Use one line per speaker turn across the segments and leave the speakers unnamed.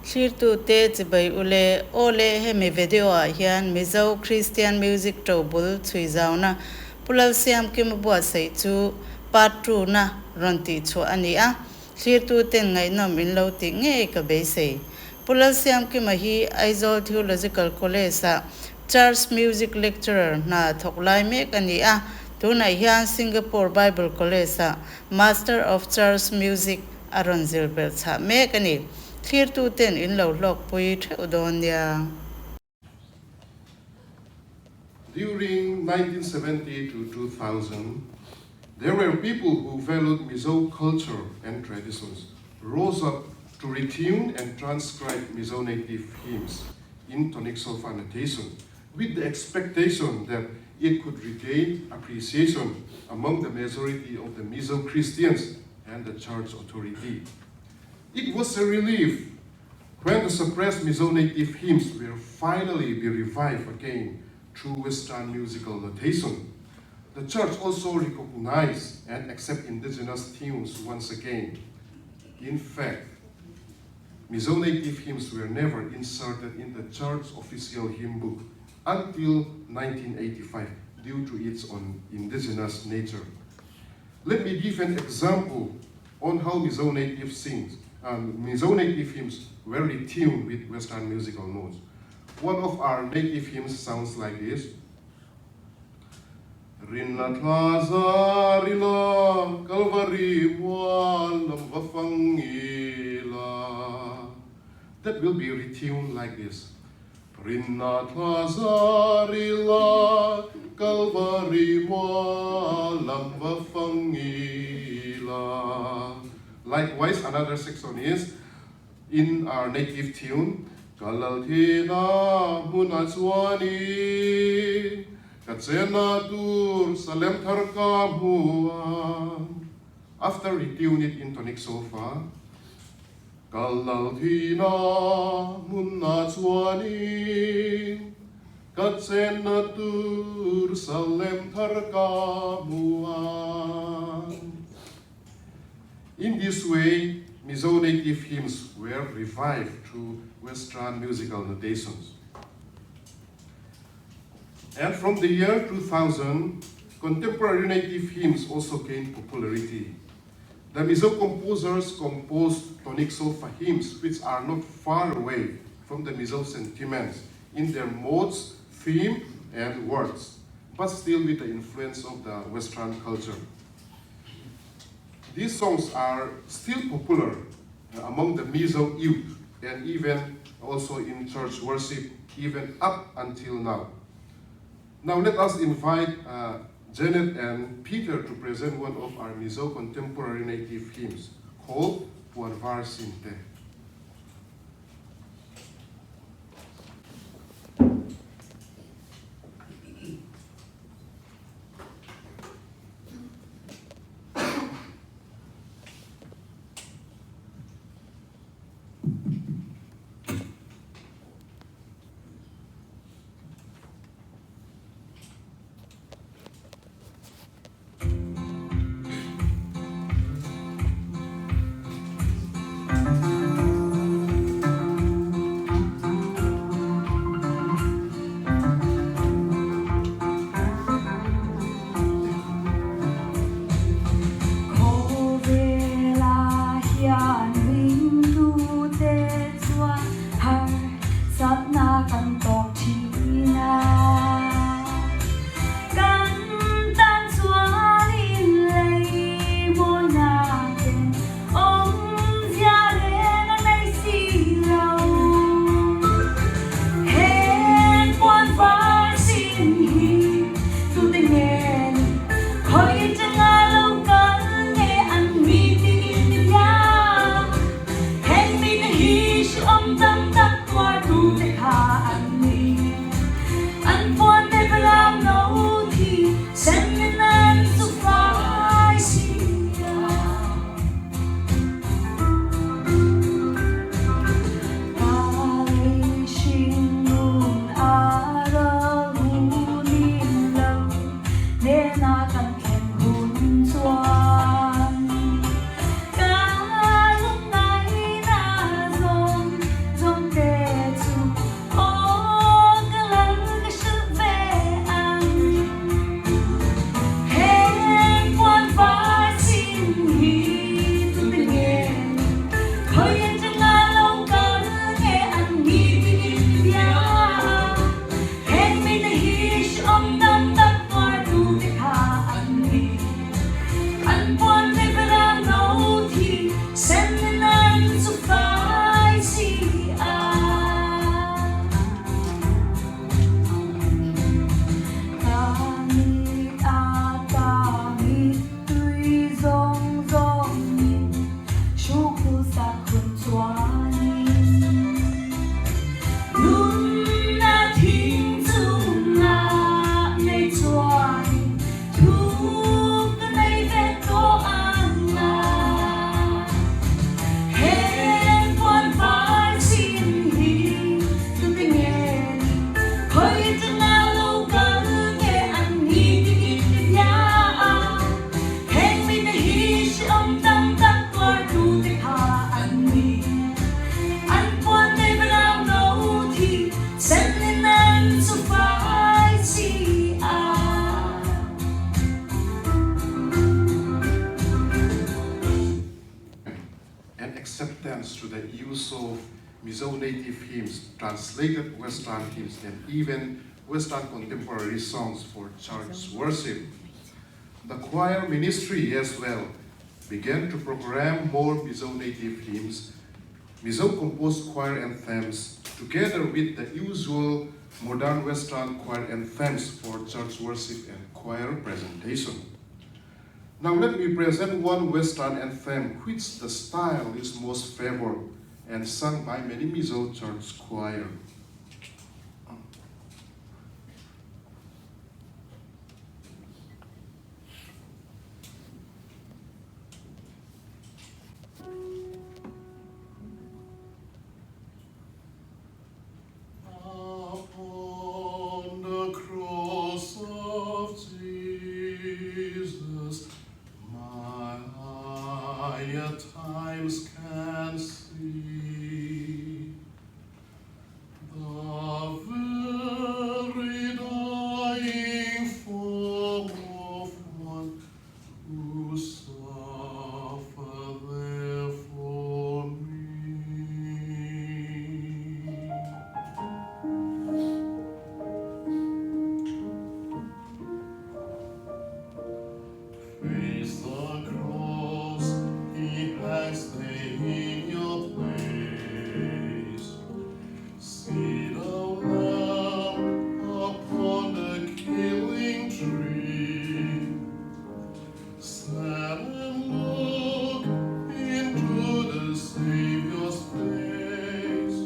Thlir te chibai ule ole hemi video a hian Mizo Christian music tobul chui zauna Lalsiamkima bua sei chu part 2 na ronti chu ania thlir ten ngaihnawm in lo ti nge ka be sei Lalsiamkima hi Aizawl Theological College a Church Music Lecturer na thoklai mek ania tuna hian Singapore Bible College a Master of Church Music aron zilbel cha mek ani thlir ten in lo lok pui udon ya.
During 1970 to 2000, there were people who valued Mizo culture and traditions, rose up to retune and transcribe Mizo native hymns in tonic solfa notation, with the expectation that it could regain appreciation among the majority of the Mizo Christians and the church authority. It was a relief when the suppressed Mizo native hymns will finally be revived again through Western musical notation. The church also recognized and accepted indigenous tunes once again. In fact, Mizo native hymns were never inserted in the church official hymn book until 1985 due to its own indigenous nature. Let me give an example on how Mizo native hymns were retuned with Western musical notes. One of our native hymns sounds like this. Rinat Lazarila Calvary Walam Vafangila. That will be retuned like this. Rinat Lazarila Calvary Walam Vafangila. Likewise, another section is in our native tune. Kalalthina Munaswani Katsenatur Salem Tharkamuan. After retune it in tonic solfa, Kalalthina Munaswani Katsenatur Salem Tharkamuan. In this way, Mizo native hymns were revived through Western musical notations. And from the year 2000, contemporary native hymns also gained popularity. The Mizo composers composed tonic solfa hymns which are not far away from the Mizo sentiments in their modes, theme, and words, but still with the influence of the Western culture. These songs are still popular among the Mizo youth and even also in church worship, even up until now. Now let us invite Janet and Peter to present one of our Mizo contemporary native hymns called Bengvar Sinte. use of Mizo native hymns, translated Western hymns, and even Western contemporary songs for church worship. The choir ministry as well began to program more Mizo native hymns. Mizo composed choir anthems together with the usual modern Western choir anthems for church worship and choir presentation. Now let me present one Western anthem which the style is most favored and sung by many Mizo church choir. Upon the cross of Jesus, my eye at times can see the very dying form of one who suffered there for me. Face the cross, he hangs there in your place. See the Lamb upon the killing tree. Stand and look into the Savior's face,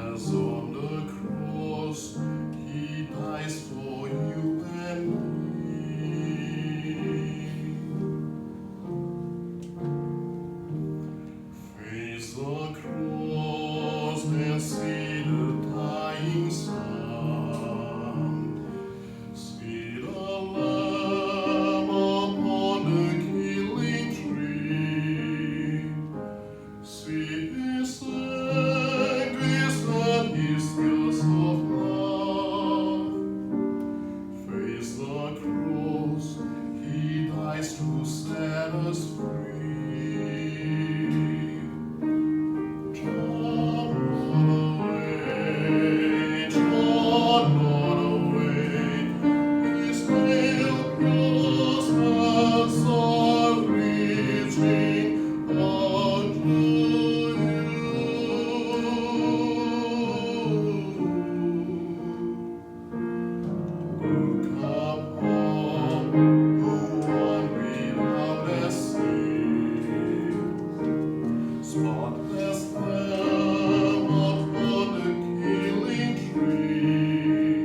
as on the cross he dies for you and me. Face the cross and see the dying sun. See the Lamb upon the killing tree. See his anguish and his tears of love. Face the cross, he dies to set us free. Turn not away, his pale cross hands are reaching unto you. Look upon the one without a sin, spotless Lamb upon the killing tree.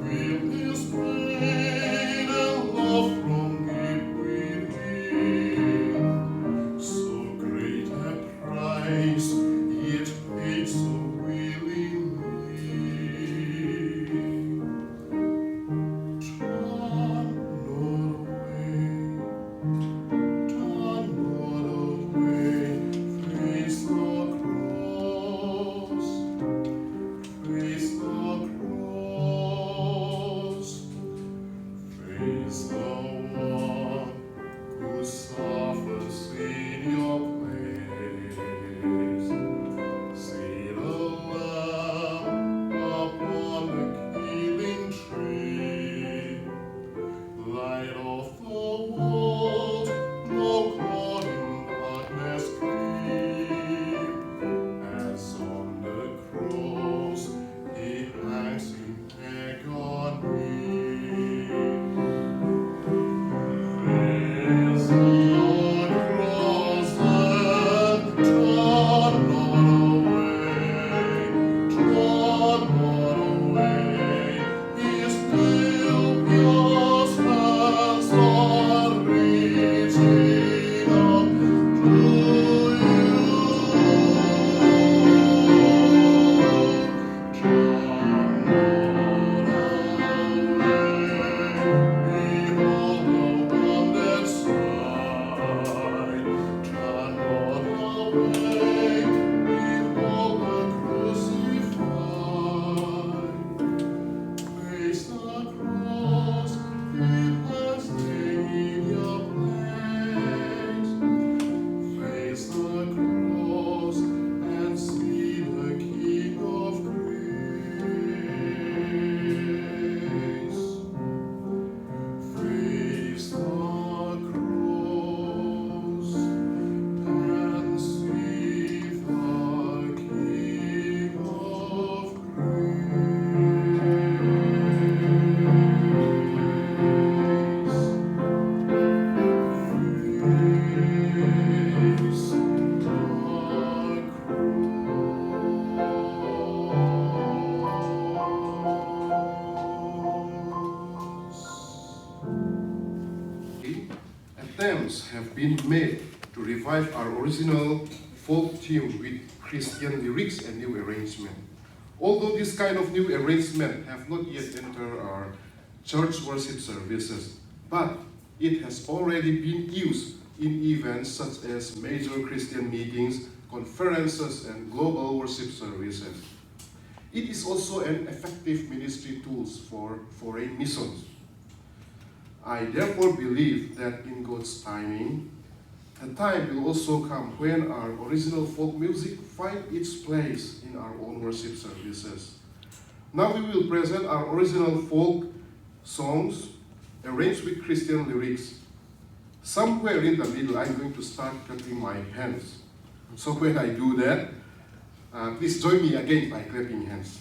Feel his pain and love from deep within. So great a price, yet paid so willingly. Turn not away, face the cross, face the cross, face the one who suffers in your place. attempts have been made to revive our original folk tune with Christian lyrics and new arrangement. Although this kind of new arrangement have not yet entered our church worship services, but it has already been used in events such as major Christian meetings, conferences, and global worship services. It is also an effective ministry tool for foreign missions. I therefore believe that in God's timing, the time will also come when our original folk music finds its place in our own worship services. Now we will present our original folk songs arranged with Christian lyrics. Somewhere in the middle, I'm going to start clapping my hands. So when I do that, please join me again by clapping hands.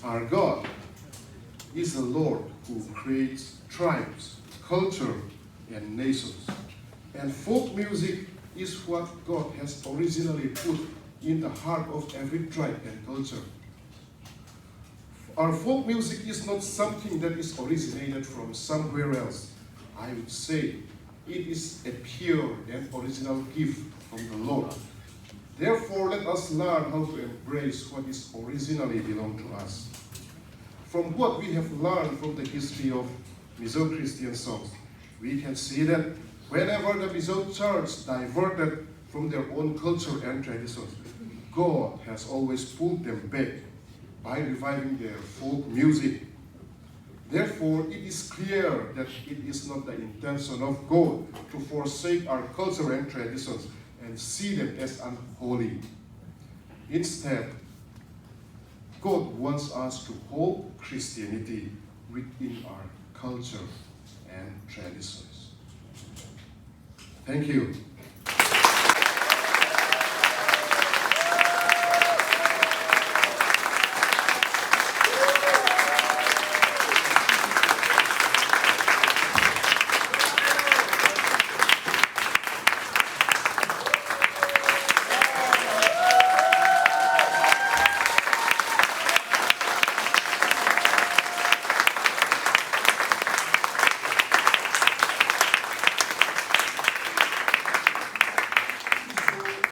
Our God is the Lord who creates tribes, culture, and nations. And folk music is what God has originally put in the heart of every tribe and culture. Our folk music is not something that is originated from somewhere else. I would say it is a pure and original gift from the Lord. Therefore, let us learn how to embrace what is originally belonged to us. From what we have learned from the history of Mizo Christian songs, we can see that whenever the Mizo church diverted from their own culture and traditions, God has always pulled them back by reviving their folk music. Therefore, it is clear that it is not the intention of God to forsake our culture and traditions and see them as unholy. Instead, God wants us to hold Christianity within our culture and traditions. Thank you.